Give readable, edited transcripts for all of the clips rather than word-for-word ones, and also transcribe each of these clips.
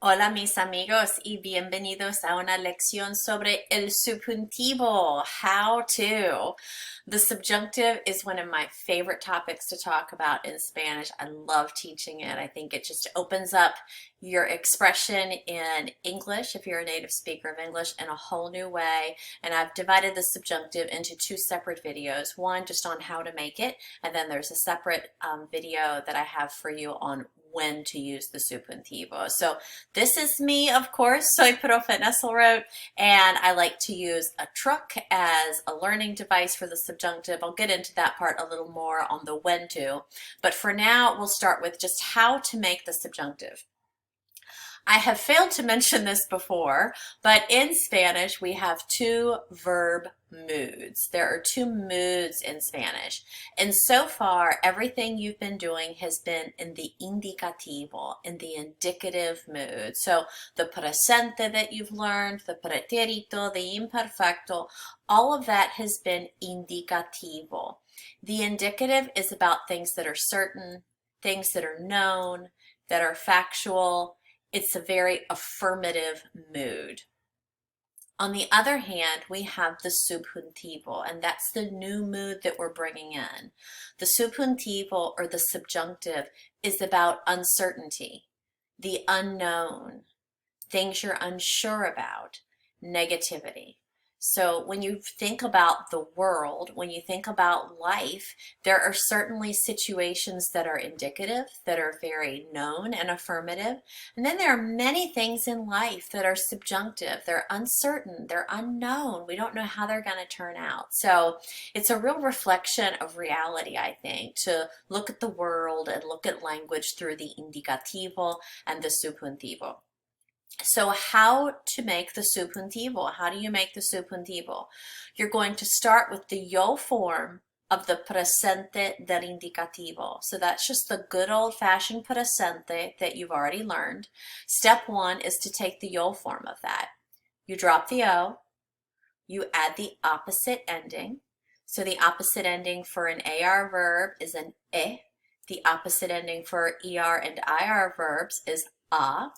Hola mis amigos y bienvenidos a una lección sobre el subjuntivo, how to. The subjunctive is one of my favorite topics to talk about in Spanish. I love teaching it. I think it just opens up your expression in English, if you're a native speaker of English, in a whole new way. And I've divided the subjunctive into two separate videos, one just on how to make it, and then there's a separate video that I have for you on when to use the subjuntivo. So this is me, of course, soy profe Nesselrote, and I like to use a truck as a learning device for the subjunctive. I'll get into that part a little more on the when to, but for now we'll start with just how to make the subjunctive. I have failed to mention this before, but in Spanish we have two verb moods. There are two moods in Spanish. And so far, everything you've been doing has been in the indicativo, in the indicative mood. So the presente that you've learned, the pretérito, the imperfecto, all of that has been indicativo. The indicative is about things that are certain, things that are known, that are factual. It's a very affirmative mood. On the other hand, we have the subjuntivo, and that's the new mood that we're bringing in. The subjuntivo, or the subjunctive, is about uncertainty, the unknown, things you're unsure about, negativity. So when you think about the world, when you think about life, there are certainly situations that are indicative, that are very known and affirmative. And then there are many things in life that are subjunctive. They're uncertain, they're unknown. We don't know how they're going to turn out. So it's a real reflection of reality, I think, to look at the world and look at language through the indicativo and the subjuntivo. So how to make the subjuntivo? How do you make the subjuntivo? You're going to start with the yo form of the presente del indicativo. So that's just the good old-fashioned presente that you've already learned. Step one is to take the yo form of that. You drop the o, you add the opposite ending. So the opposite ending for an AR verb is an e. The opposite ending for ER and IR verbs is a.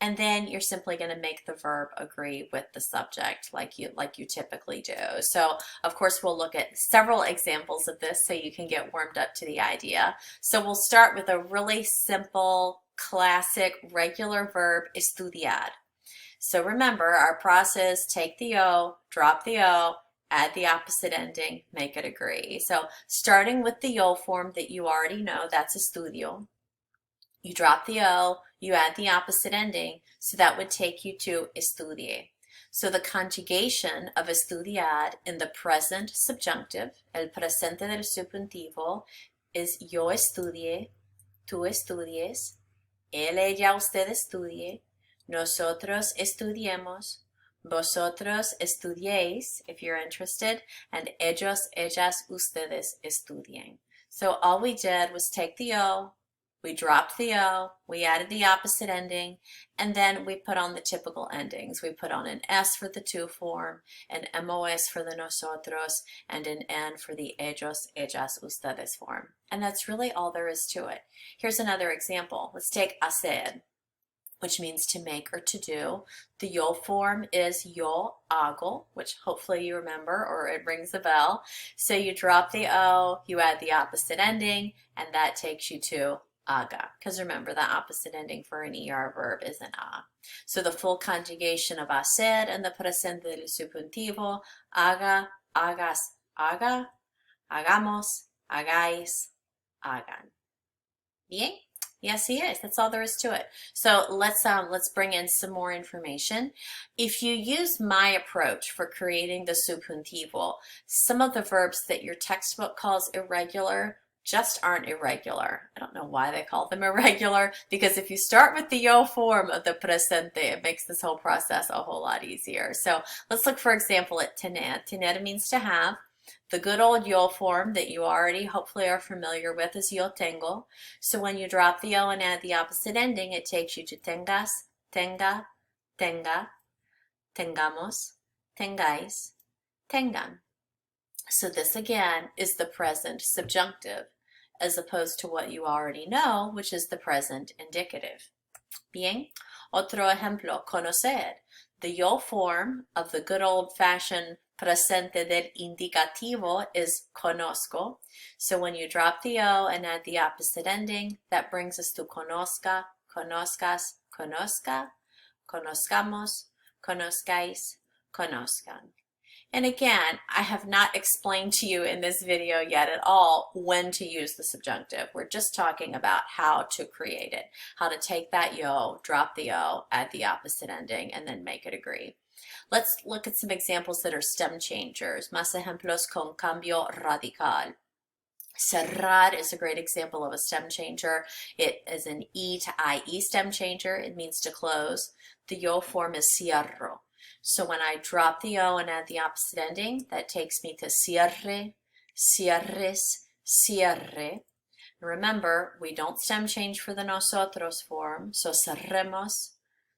And then you're simply going to make the verb agree with the subject like you typically do. So of course we'll look at several examples of this so you can get warmed up to the idea. So we'll start with a really simple, classic, regular verb, estudiar. So remember our process, take the O, drop the O, add the opposite ending, make it agree. So starting with the yo form that you already know, that's estudio. You drop the O, you add the opposite ending, so that would take you to estudie. So the conjugation of estudiar in the present subjunctive, el presente del subjuntivo, is yo estudie, tú estudies, él, ella, usted estudie, nosotros estudiemos, vosotros estudiéis, if you're interested, and ellos, ellas, ustedes estudien. So all we did was take the O, we dropped the O, we added the opposite ending, and then we put on the typical endings. We put on an S for the tú form, an MOS for the nosotros, and an N for the ellos, ellas, ustedes form. And that's really all there is to it. Here's another example. Let's take hacer, which means to make or to do. The yo form is yo hago, which hopefully you remember or it rings a bell. So you drop the O, you add the opposite ending, and that takes you to haga, because remember the opposite ending for an ER verb is an a. So the full conjugation of hacer and the presente del subjuntivo, haga, hagas, haga, hagamos, hagáis, hagan. Bien? Yes, he is. That's all there is to it. So let's bring in some more information. If you use my approach for creating the subjuntivo, some of the verbs that your textbook calls irregular just aren't irregular. I don't know why they call them irregular, because if you start with the yo form of the presente, it makes this whole process a whole lot easier. So let's look, for example, at tener. Tener means to have. The good old yo form that you already hopefully are familiar with is yo tengo. So when you drop the O and add the opposite ending, it takes you to tengas, tenga, tenga, tengamos, tengáis, tengan. So this again is the present subjunctive, as opposed to what you already know, which is the present indicative. Bien? Otro ejemplo, conocer. The yo form of the good old-fashioned presente del indicativo is conozco. So when you drop the O and add the opposite ending, that brings us to conozca, conozcas, conozca, conozcamos, conozcáis, conozcan. And again, I have not explained to you in this video yet at all when to use the subjunctive. We're just talking about how to create it, how to take that yo, drop the O, add the opposite ending, and then make it agree. Let's look at some examples that are stem changers. Más ejemplos con cambio radical. Cerrar is a great example of a stem changer. It is an E to IE stem changer. It means to close. The yo form is cierro. So when I drop the O and add the opposite ending, that takes me to cierre, cierres, cierre. Remember, we don't stem change for the nosotros form, so cerremos,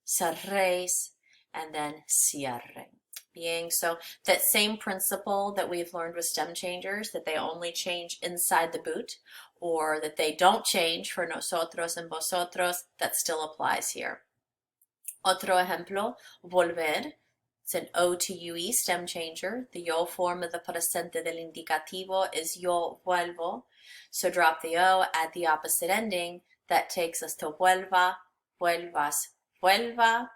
cerréis, and then cierre. Bien, so that same principle that we've learned with stem changers, that they only change inside the boot, or that they don't change for nosotros and vosotros, that still applies here. Otro ejemplo, volver. It's an O to UE stem changer. The yo form of the presente del indicativo is yo vuelvo. So drop the O, add the opposite ending. That takes us to vuelva, vuelvas, vuelva,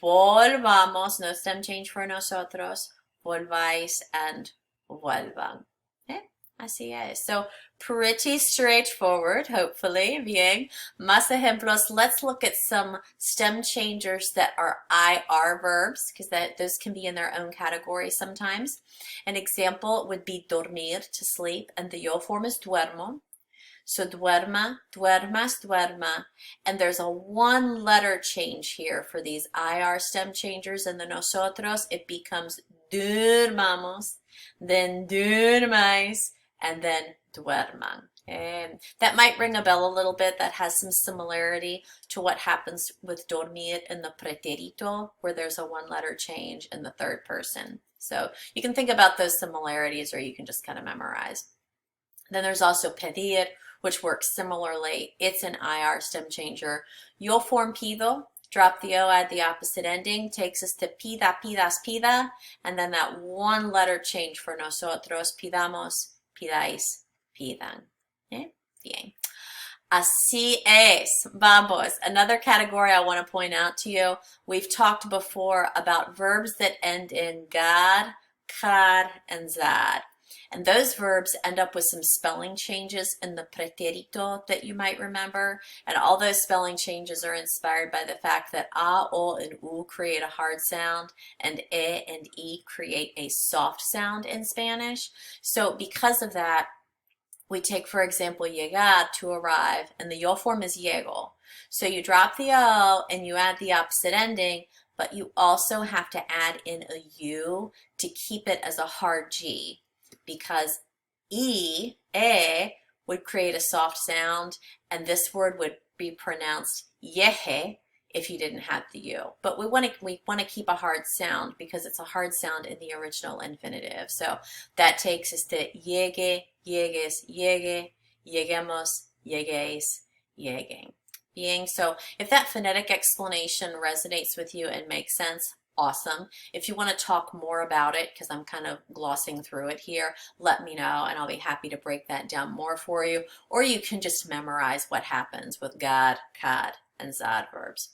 volvamos, no stem change for nosotros, volváis, and vuelvan. Así es. So pretty straightforward, hopefully. Bien. Más ejemplos. Let's look at some stem changers that are IR verbs, because those can be in their own category sometimes. An example would be dormir, to sleep, and the yo form is duermo. So duerma, duermas, duerma. And there's a one letter change here for these IR stem changers and the nosotros. It becomes durmamos, then durmais, and then duerman. And that might ring a bell a little bit. That has some similarity to what happens with dormir in the pretérito, where there's a one letter change in the third person. So you can think about those similarities, or you can just kind of memorize. Then there's also pedir, which works similarly. It's an IR stem changer. Yo form pido, drop the O, add the opposite ending, takes us to pida, pidas, pida, and then that one letter change for nosotros, pidamos, pidáis, pidan. Bien. Así es. Vamos. Another category I want to point out to you. We've talked before about verbs that end in gar, car, and zar. And those verbs end up with some spelling changes in the pretérito that you might remember. And all those spelling changes are inspired by the fact that a, o, and u create a hard sound, and e and e create a soft sound in Spanish. So because of that, we take, for example, llegar, to arrive, and the yo form is llego. So you drop the o and you add the opposite ending, but you also have to add in a u to keep it as a hard G, because e, would create a soft sound, and this word would be pronounced yeje if you didn't have the u. But we want to keep a hard sound because it's a hard sound in the original infinitive. So that takes us to llegue, llegues, llegue, lleguemos, lleguéis, lleguen. Bien, so if that phonetic explanation resonates with you and makes sense, awesome. If you want to talk more about it, because I'm kind of glossing through it here, let me know and I'll be happy to break that down more for you. Or you can just memorize what happens with gar, cad, and zad verbs.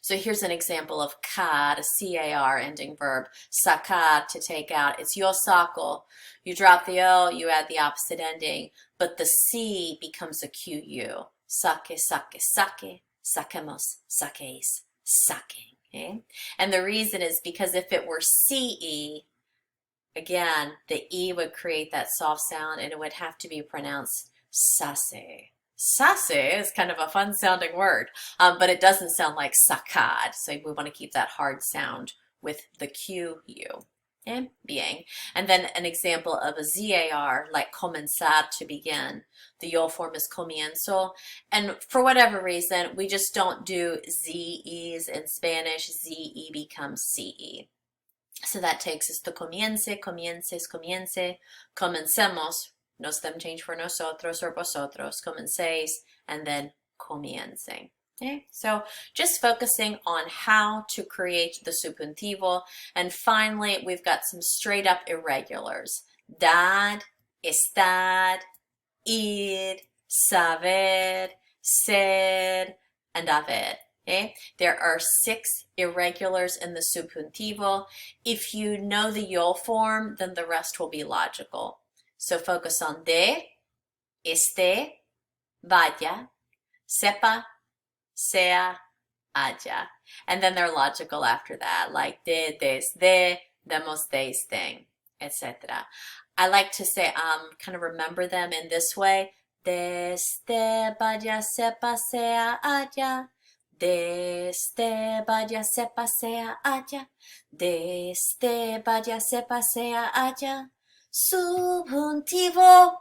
So here's an example of cad, a C-A-R ending verb. Sacar, to take out. It's yo saco. You drop the O, you add the opposite ending, but the C becomes a Q-U. Sake, sake, sake, saquemos, saquéis, saquen. Okay? And the reason is because if it were C-E, again, the E would create that soft sound and it would have to be pronounced sase. Sase is kind of a fun sounding word, but it doesn't sound like sacad. So we want to keep that hard sound with the Q-U. Okay? Bien. And then an example of a Z-A-R, like comenzar, to begin. The yo form is comienzo. And for whatever reason, we just don't do Z-E's in Spanish. Z-E becomes C-E. So that takes us to comience, comiences, comience, comencemos. No stem change for nosotros or vosotros. Comencéis, and then comiencen. Okay, so just focusing on how to create the subjuntivo. And finally, we've got some straight up irregulars. Dar, estar, ir, saber, ser, and haber. Okay? There are 6 irregulars in the subjuntivo. If you know the yo form, then the rest will be logical. So focus on de, esté, vaya, sepa, sea, haya. And then they're logical after that, like de, desde, demos, desde, etc. I like to say, kind of remember them in this way. Desde, vaya, sepa, sea, haya. Desde, vaya, sepa, sea, haya. Desde, vaya, sepa, sea, haya. Subjuntivo.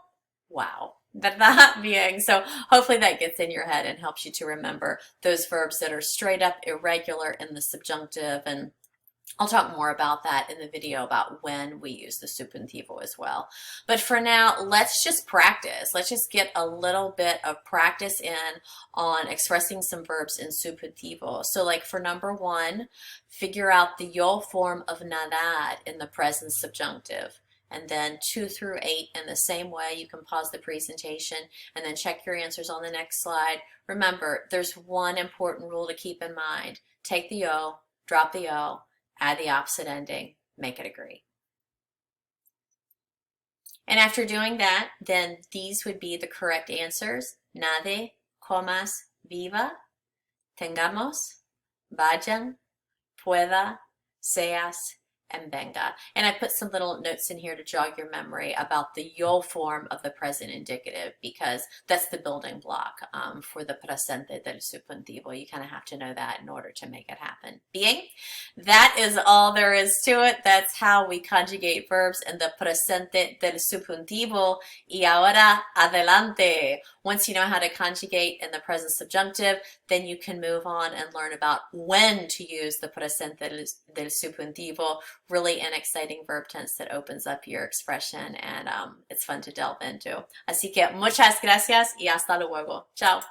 Wow. ¿Verdad? Bien. So hopefully that gets in your head and helps you to remember those verbs that are straight up irregular in the subjunctive. And I'll talk more about that in the video about when we use the subjuntivo as well. But for now, let's just practice. Let's just get a little bit of practice in on expressing some verbs in subjuntivo. So like for number 1, figure out the yo form of nadar in the present subjunctive. And then 2 through 8 in the same way. You can pause the presentation and then check your answers on the next slide. Remember, there's one important rule to keep in mind. Take the yo, drop the o, add the opposite ending, make it agree. And after doing that, then these would be the correct answers. Nade, comas, viva, tengamos, vayan, pueda, seas, and venga. And I put some little notes in here to jog your memory about the yo form of the present indicative because that's the building block for the presente del subjuntivo. You kind of have to know that in order to make it happen. Bien, that is all there is to it. That's how we conjugate verbs in the presente del subjuntivo. Y ahora, adelante. Once you know how to conjugate in the present subjunctive, then you can move on and learn about when to use the presente del subjuntivo. Really an exciting verb tense that opens up your expression and it's fun to delve into. Así que muchas gracias y hasta luego. Chao.